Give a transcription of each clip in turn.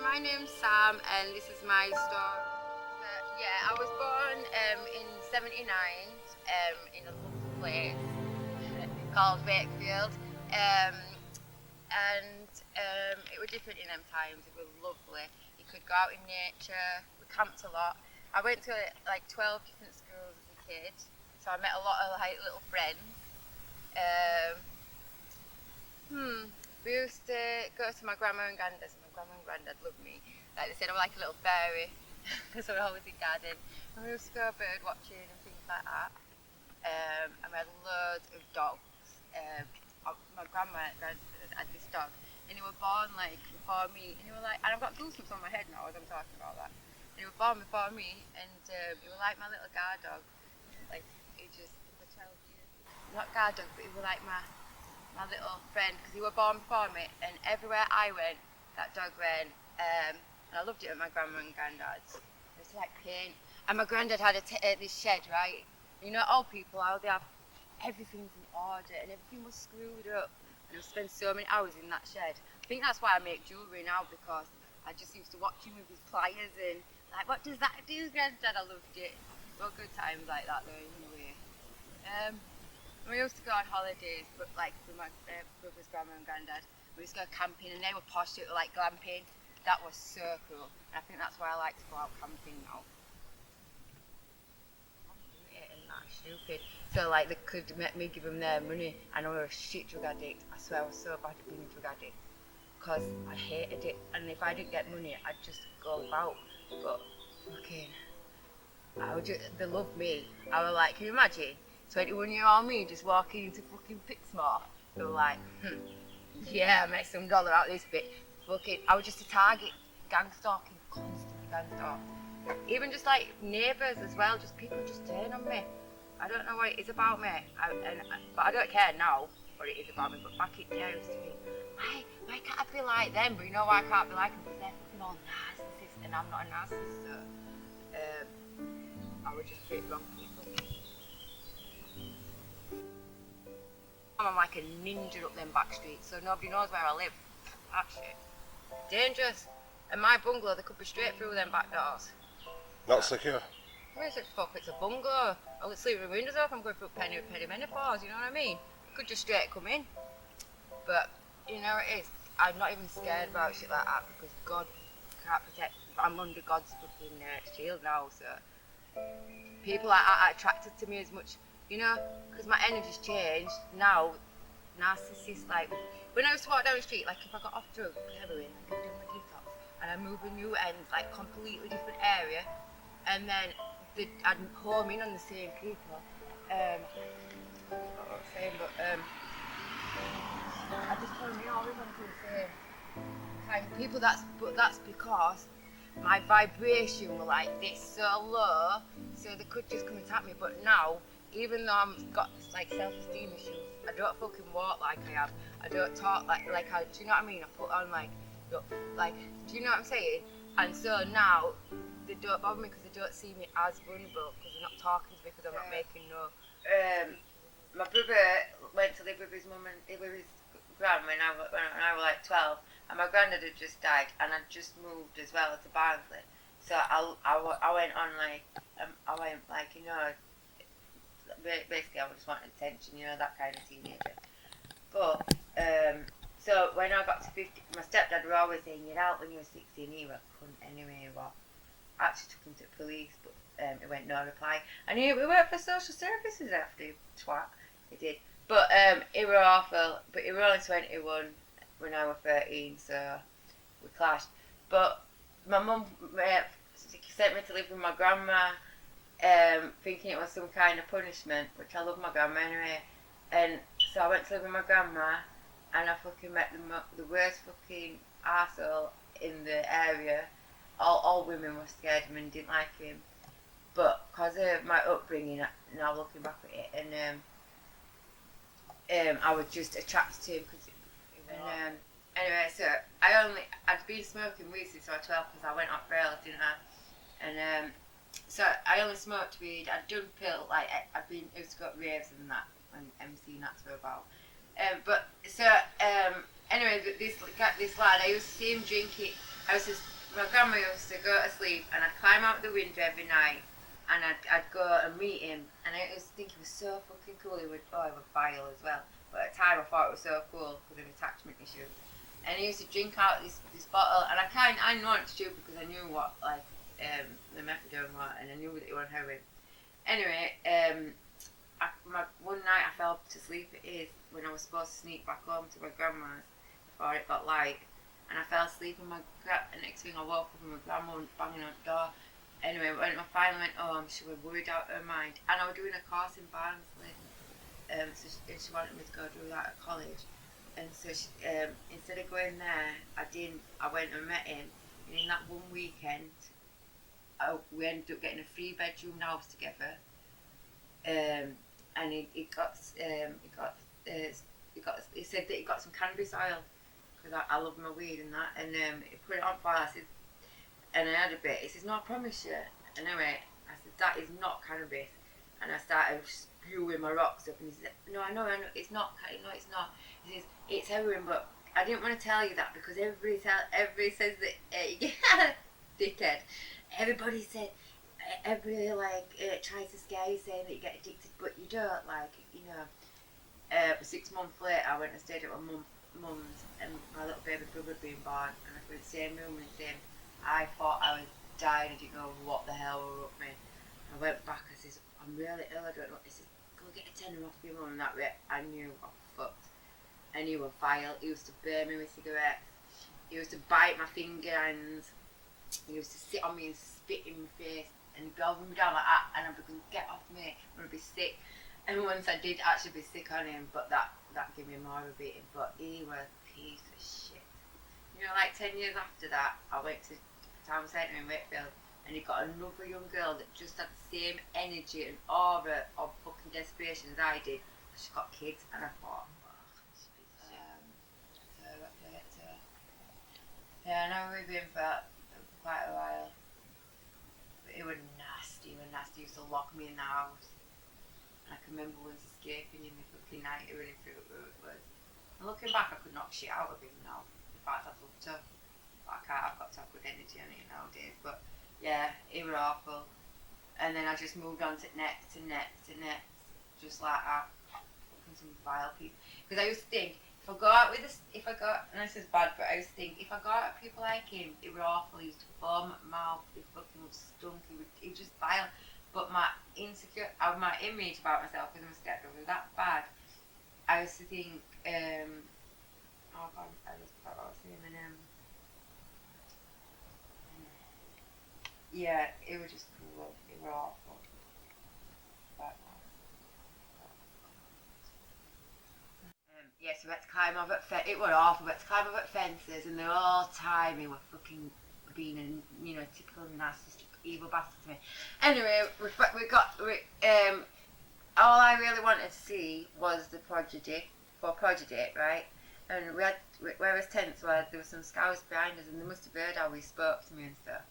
my name's Sam and this is my story. I was born in '79 in a lovely place called Betrayal, and it was different in them times. It was lovely. You could go out in nature. We camped a lot. I went to like 12 different schools as a kid, so I met a lot of like little friends. We used to go to my grandma and granddad's, and my grandma and granddad loved me. Like they said, I was like a little fairy, because I was always in garden. And we used to go bird watching and things like that. And we had loads of dogs. My grandma and granddad had this dog, and he was born like before me. And he was like, and I've got goosebumps on my head now as I'm talking about that. And he was born before me, and he was like my little guard dog. Like he just was 12 years. Not guard dog, but he was like my little friend, because he was born before me, and everywhere I went, that dog went, and I loved it at my grandma and granddad's. It was like paint, and my granddad had this shed, right? You know, old people, how they have everything's in order, and everything was screwed up, and I spent so many hours in that shed. I think that's why I make jewellery now, because I just used to watch him with his pliers, and like, what does that do, granddad? I loved it. Well, good times like that though, in a way. We used to go on holidays, but like with my brother's grandma and granddad. We used to go camping, and they were posh, it was like glamping. That was so cool. And I think that's why I like to go out camping now. And that's stupid. So like they could make me give them their money, and I was a shit drug addict. I swear I was so bad at being a drug addict, because I hated it. And if I didn't get money, I'd just go about. But fucking, they loved me. I was like, can you imagine? 21-year-old me just walking into fucking Pixmore. They were like, yeah, make some dollar out of this bit. Fucking, I was just a target, gang stalking, constantly gang stalked. Even just like neighbours as well, just people just turn on me. I don't know what it is about me, but I don't care now what it is about me. But back in the day, I used to think, why can't I be like them? But you know why I can't be like them? Because they're fucking all narcissists, and I'm not a narcissist. So I would just treat wrong people. I'm like a ninja up them back streets, so nobody knows where I live. That shit. Dangerous. And my bungalow, they could be straight through them back doors. Not secure. Where is it? Fuck, it's a bungalow. I'll just leave the windows open, I'm going through perimenopause, you know what I mean? Could just straight come in. But, you know it is. I'm not even scared about shit like that, because God can't protect. I'm under God's fucking shield now, so people like that are attracted to me as much. You know, because my energy's changed now. Narcissists, like when I used to walk down the street, like if I got off drugs, heroin, I could do my detox, and I move a new ends, like completely different area, and then I'd home in on the same people. I don't know what I'm saying, but I just home in always onto the same kind of people. That's because my vibration were like this, so low, so they could just come and attack me. But now, even though I've got this like self-esteem issues, I don't fucking walk like I have. I don't talk like I. Do you know what I mean? I put on like, do you know what I'm saying? And so now they don't bother me because they don't see me as vulnerable, because they're not talking to me, because I'm not making no. My brother went to live with his mum and with his gran when I was like 12, and my granddad had just died, and I'd just moved as well to Barnsley. So I went on like you know. Basically, I just wanted attention, you know, that kind of teenager. But, so when I got to 50, my stepdad were always saying, you're out when you were 16, he was cunt anyway, well, I actually took him to the police, but it went no reply. And we worked for social services after, twat, he did. But it were awful, but he were only 21 when I was 13, so we clashed. But my mum sent me to live with my grandma, thinking it was some kind of punishment, which I love my grandma anyway. And so I went to live with my grandma, and I fucking met the worst fucking arsehole in the area. All women were scared of him and didn't like him. But because of my upbringing, now looking back at it, and I was just attracted to him. Anyway, so I'd been smoking weed since I was 12, because I went off rail, didn't I? And so I only smoked weed. I'd done pill, like used to go to raves and that, and MC and that's for about. Anyway, this lad, I used to see him drink it. I used to My grandma used to go to sleep and I'd climb out the window every night and I'd go and meet him, and I used to think he was so fucking cool. He would vile as well, but at the time I thought it was so cool with an attachment issue. And he used to drink out this bottle, and I know it's stupid because I knew what the methadone was, and I knew that he was on heroin. Anyway, one night I fell to sleep at his when I was supposed to sneak back home to my grandma's before it got light, and I fell asleep and the next thing I woke up and my grandma banging on the door. Anyway, when I finally went home, she was worried out of her mind, and I was doing a course in Barnsley, so she wanted me to go do that at college, and so she, instead of going there, I went and met him, and in that one weekend, we ended up getting a 3-bedroom house together, and he said that he got some cannabis oil, because I love my weed and that, and he put it on fire. I said, and I had a bit. He says, "No, I promise you." Anyway, I said, "That is not cannabis," and I started spewing my rocks up, and he said, "No, I know, it's not. No, it's not." He says, "It's heroin, but I didn't want to tell you that because everybody says that you get dickhead. Everybody said." Everybody tries to scare you saying that you get addicted, but you don't. 6 months later, I went and stayed at my mum's, and my little baby brother had been born, and I was in the same room with him. I thought I was dying. I didn't know what the hell were up me. I went back. I says, "I'm really ill. I don't know." He says, "Go get a tenner off your mum." And that way, I knew I was fucked. And he was vile. He used to burn me with cigarettes. He used to bite my finger ends. He used to sit on me and spit in my face. And he'd go me down like that, and I'd be going, "Get off me, I'm going to be sick." And once I did actually be sick on him, but that gave me more of a beating. But he was a piece of shit. 10 years after that, I went to town centre in Wakefield, and he got another young girl that just had the same energy and aura of fucking desperation as I did. She got kids, and I thought, this piece of shit. Yeah, I know we've been for quite a while. It was nasty. He used to lock me in the house. And I can remember once escaping in the fucking night running through where it was. And looking back, I could knock shit out of him now. In fact, I'd love to. But I can't. I've got to have good energy on it nowadays. But yeah, it was awful. And then I just moved on to next, just like that. Fucking some vile people. Because I used to think, and this is bad, but I used to think, if I go out at people like him, it was awful. He used to foam at my mouth, he fucking stunk, he was just vile. But my image about myself as a stepdaughter was that bad. I used to think, oh god, I just forgot what I was saying, and yeah, it was just cool, it was awful. But, yes, we had to climb over it was awful. We had to climb over fences, and the whole time we were fucking being a typical nasty evil bastard to me. Anyway, all I really wanted to see was the Prodigy, right? And we had, where his tents were, there were some scouts behind us, and they must have heard how we spoke to me and stuff.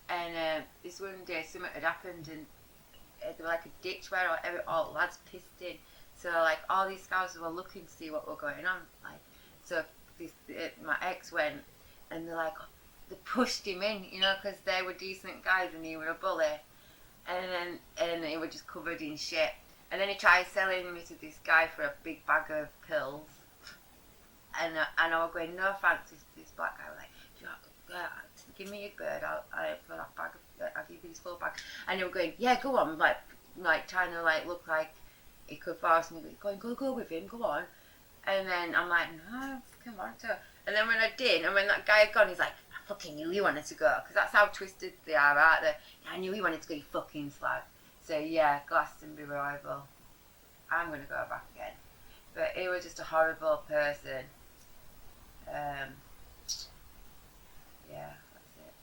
And this one day, something had happened, and there was like a ditch where all lads pissed in. So all these scouts were looking to see what was going on. My ex went, and they pushed him in, because they were decent guys and he was a bully, and he was just covered in shit. And then he tried selling me to this guy for a big bag of pills, and I was going, "No thanks." This black guy was like, "Give me your bird. For that bag I'll give you this full bag." And he was going, "Yeah, go on," like trying to look like he could force me, go with him, go on. And then I'm like, "No, come on." And then when I did, and when that guy had gone, he's like, "I fucking knew you wanted to go," because that's how twisted they are, aren't they? "I knew you wanted to go, you fucking slag." So yeah, Glastonbury rival. I'm going to go back again. But he was just a horrible person. Yeah, that's it.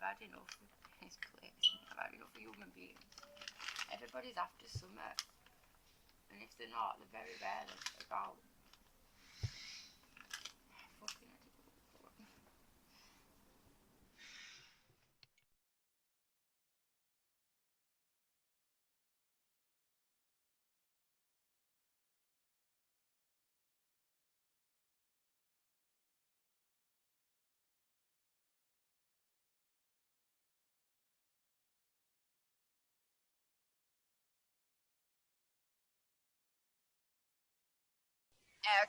had enough of this place. I've had enough of human beings. Everybody's after something, and if they're not, they're very rarely about. Fucking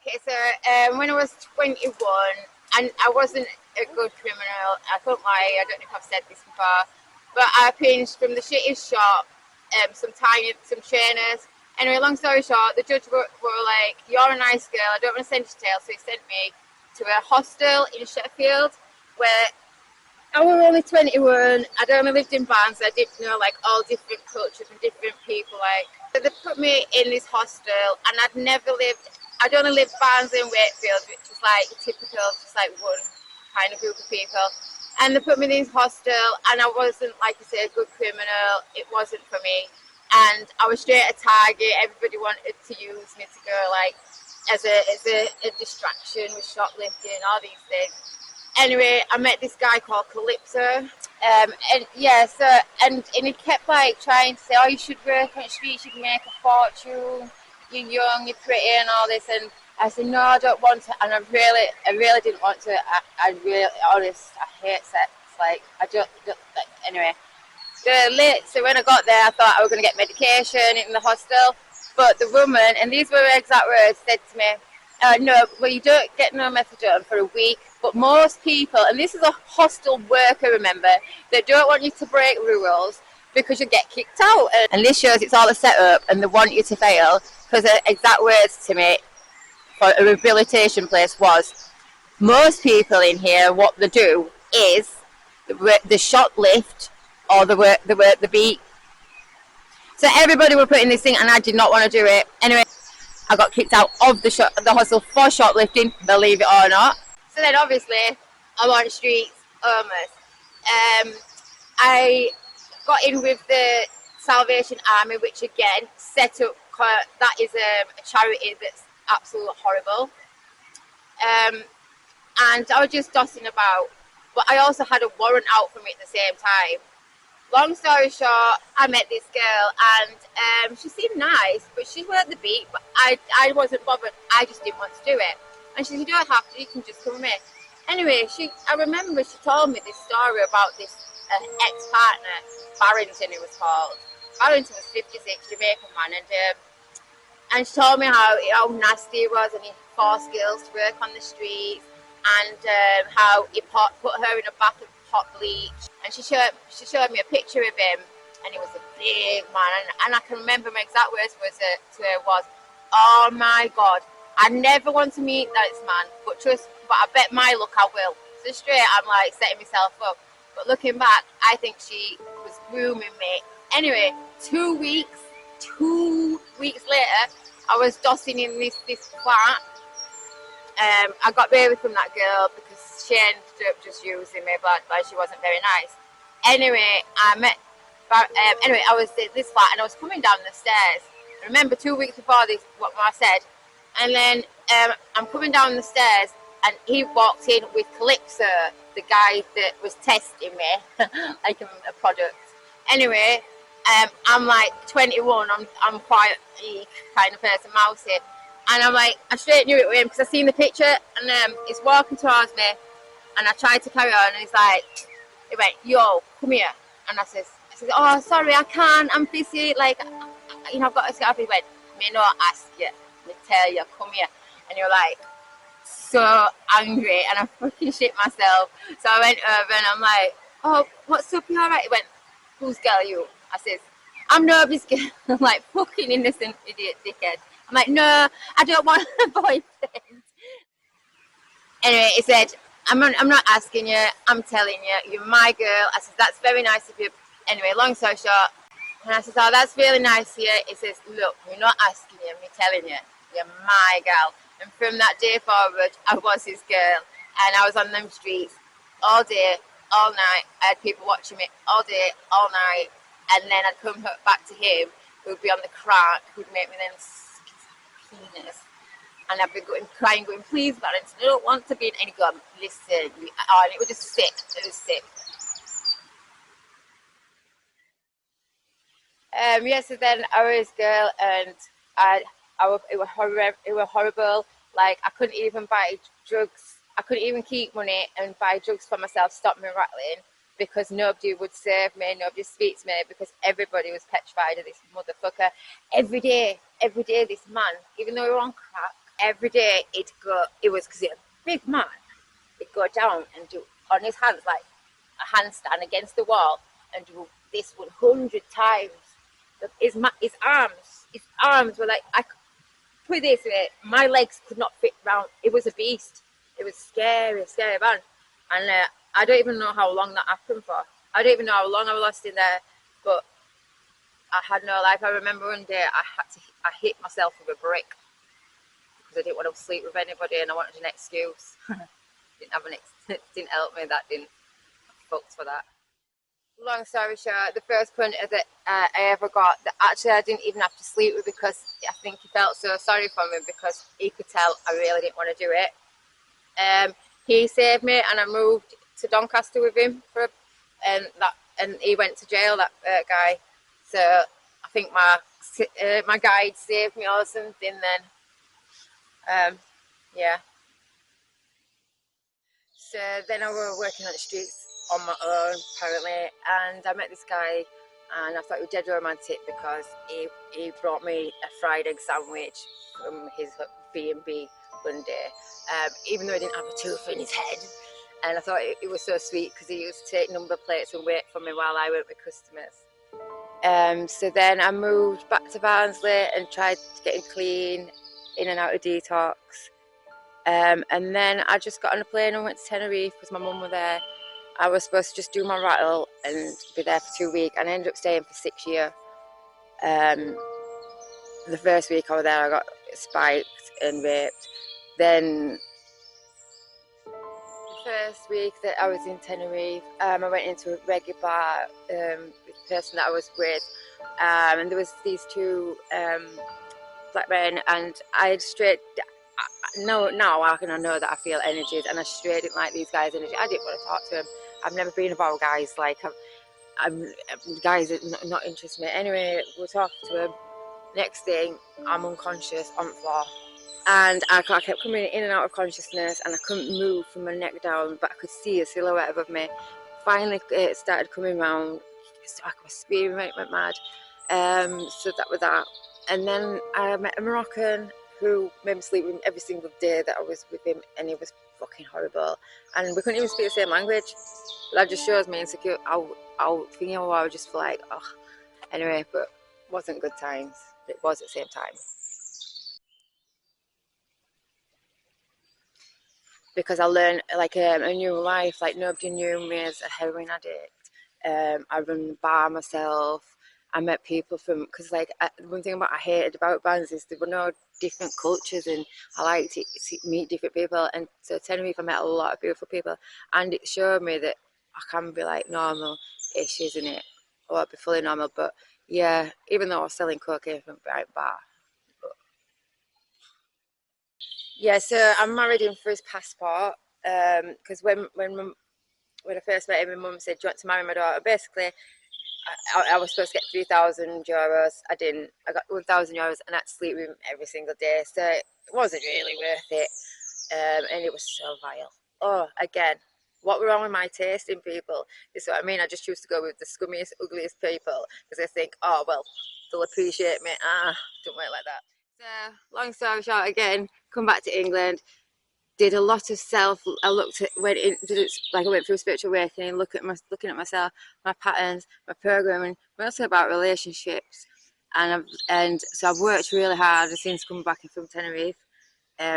Okay, so when I was 21, and I wasn't a good criminal, I can't lie, I don't know if I've said this before, but I pinched from the shittest shop some trainers. Anyway, long story short, the judge were like, you're a nice girl, I don't want to send you to jail, so he sent me to a hostel in Sheffield where I was only 21. I'd only lived in Barnes. I didn't know like all different cultures and different people. Like, so they put me in this hostel, and I'd only lived Barnes and Wakefield, which is like typical, just like one kind of group of people. And they put me in this hostel, and I wasn't, like I say, a good criminal. It wasn't for me, and I was straight at target. Everybody wanted to use me to go like as a distraction with shoplifting, all these things. Anyway, I met this guy called Calypso, and yeah, so and he kept like trying to say, oh, you should work on the streets, you can make a fortune, you're young, you're pretty, and all this. And I said, no, I don't want to, and I really didn't want to. I really, honest, I hate sex. Like, I don't like, anyway. So when I got there, I thought I was going to get medication in the hostel, but the woman, and these were her exact words, said to me, no, well, you don't get no methadone for a week, but most people, and this is a hostel worker, remember, they don't want you to break rules because you get kicked out. And this shows it's all a setup, and they want you to fail, because the exact words to me for a rehabilitation place was, most people in here, what they do is the shoplift or the work the beat. So everybody were putting this thing, and I did not want to do it. Anyway, I got kicked out of the hostel for shoplifting, believe it or not. So then obviously I'm on the streets, homeless. I got in with the Salvation Army, which again set up, that is a charity that's absolutely horrible. And I was just dossing about, but I also had a warrant out for me at the same time. Long story short, I met this girl, and she seemed nice, but she worked the beat, but I wasn't bothered. I just didn't want to do it. And she said, you don't have to, you can just come with me. Anyway, I remember she told me this story about this ex-partner, Barrington, he was called. Barrington was 56, Jamaican man, and she told me how nasty he was, and he forced girls to work on the streets, and how he put her in a bath of hot bleach. And she showed me a picture of him, and he was a big man, and I can remember my exact words to her was, oh my God, I never want to meet this man, but I bet my luck I will. So straight, I'm like setting myself up. But looking back, I think she was grooming me. Anyway, 2 weeks later, I was dossing in this flat. I got baby from that girl because she ended up just using me, but she wasn't very nice. Anyway, I was in this flat, and I was coming down the stairs. I remember 2 weeks before this, what I said. And then I'm coming down the stairs, and he walked in with Calypso, the guy that was testing me, like a product. Anyway, I'm like 21, I'm quite a kind of person, mousy. And I'm like, I straight knew it was him because I seen the picture, and he's walking towards me, and I tried to carry on, and he went, yo, come here. And I says, oh, sorry, I can't, I'm busy, like, I've got to get up. He went, me not ask you, me tell you, come here. And you're like, so angry, and I fucking shit myself. So I went over, and I'm like, oh, what's up, you alright? He went, whose girl are you? I says, I'm nobody's girl. I'm like, fucking innocent idiot dickhead. I'm like, no, I don't want a boyfriend. Anyway, he said, I'm not asking you, I'm telling you, you're my girl. I said, that's very nice of you. Anyway, long story short, and I said, oh, that's really nice of you. He says, look, we're not asking you, we're telling you, you're my girl. And from that day forward, I was his girl, and I was on them streets all day, all night. I had people watching me all day, all night, and then I'd come back to him, who'd be on the crack, who'd make me then suck his penis. And I'd be crying, going, please, Valentine, I don't want to be in any gun. Listen, and it was just sick. It was sick. Yeah, so then I was a girl, and it was horrible. Like, I couldn't even buy drugs. I couldn't even keep money and buy drugs for myself, stop me rattling, because nobody would save me, nobody speaks to me, because everybody was petrified of this motherfucker. Every day, this man, even though we were on crack, every day it was because he's a big man, he'd go down and do on his hands like a handstand against the wall and do this 100 times. His arms were like, I put it this way, my legs could not fit round. It was a beast. It was scary man. And I don't even know how long that happened for. I don't even know how long I was lost in there, but I had no life. I remember one day I hit myself with a brick because I didn't want to sleep with anybody and I wanted an excuse. Didn't help me. That didn't. Fucked for that. Long story short, the first punter that I ever got, that actually I didn't even have to sleep with, because I think he felt so sorry for me because he could tell I really didn't want to do it. He saved me, and I moved to Doncaster with him and he went to jail, that guy. So I think my guide saved me or something. Then yeah. So then I was working on the streets on my own, apparently, and I met this guy, and I thought he was dead romantic because he brought me a fried egg sandwich from his B&B one day, even though he didn't have a tooth in his head. And I thought it was so sweet because he used to take number plates and wait for me while I went with customers. So then I moved back to Barnsley and tried getting clean, in and out of detox. And then I just got on a plane and went to Tenerife because my mum was there. I was supposed to just do my rattle and be there for 2 weeks, and I ended up staying for 6 years. The first week I was there, I got spiked and raped. Then the first week that I was in Tenerife, I went into a reggae bar with the person that I was with, and there was these two black men, and I had straight. Now I know that I feel energies, and I straight didn't like these guys' energy. I didn't want to talk to them. I've never been about guys. Like, guys that not interest me. Anyway, we're talking to him. Next thing, I'm unconscious on the floor, and I kept coming in and out of consciousness, and I couldn't move from my neck down, but I could see a silhouette above me. Finally, it started coming round. So I was screaming, went mad. So that was that. And then I met a Moroccan who made me sleep with him every single day that I was with him, and it was fucking horrible. And we couldn't even speak the same language. But that just shows me insecure. I'll thinking I was just like, oh. Anyway, but it wasn't good times. It was at the same time. Because I learned like a new life. Like, nobody knew me as a heroin addict. I run the bar myself. I met people from, because like one thing I hated about bands is there were no different cultures, and I like to meet different people. And so Tenerife, I met a lot of beautiful people, and it showed me that I can be like normal-ish, isn't it? Or be fully normal. But yeah, even though I was selling cocaine from a bar. Yeah, so I'm married him for his passport. Because when I first met him, my mum said, "Do you want to marry my daughter?" Basically, I was supposed to get €3,000. I didn't. I got €1,000, and I had to sleep with him every single day. So it wasn't really worth it. And it was so vile. Oh, again, what were wrong with my taste in people? This is what I mean. I just choose to go with the scummiest, ugliest people because I think, oh well, they'll appreciate me. Don't work like that. So long story short, again, come back to England. Did a lot of self. I went through spiritual awakening, looking at myself, my patterns, my programming, mostly about relationships, and so I've worked really hard since coming back from Tenerife,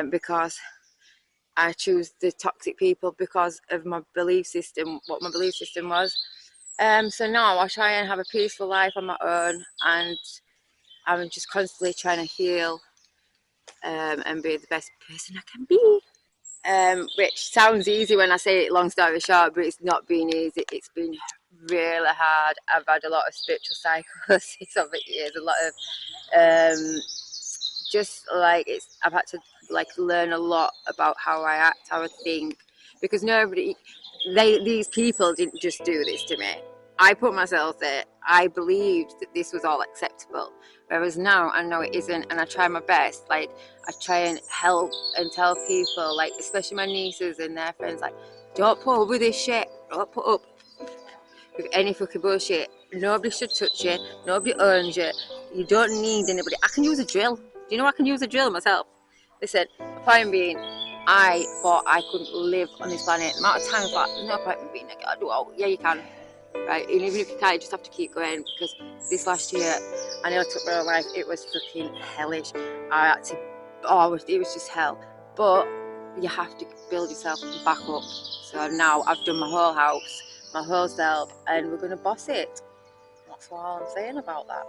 because I choose the toxic people because of my belief system, what my belief system was. So now I try and have a peaceful life on my own, and I'm just constantly trying to heal, and be the best person I can be. which sounds easy when I say it, long story short, but it's not been easy. It's been really hard. I've had a lot of spiritual psychosis over the years, a lot of just like I've had to like learn a lot about how I act, how I think, because these people didn't just do this to me. I put myself there. I believed that this was all acceptable, whereas now I know it isn't, and I try my best. Like I try and help and tell people, like especially my nieces and their friends, like don't put up with this shit. Don't put up with any fucking bullshit. Nobody should touch you. Nobody owns you. You don't need anybody. I can use a drill. Do you know I can use a drill myself? Listen, point being, I thought I couldn't live on this planet. The amount of time I thought, there's no point in being like, oh, yeah, you can. Right? And even if you can't, you just have to keep going, because this last year, I nearly took my own life. It was fucking hellish. I had to, it was just hell. But you have to build yourself back up. So now I've done my whole house, my whole self, and we're going to boss it. That's all I'm saying about that.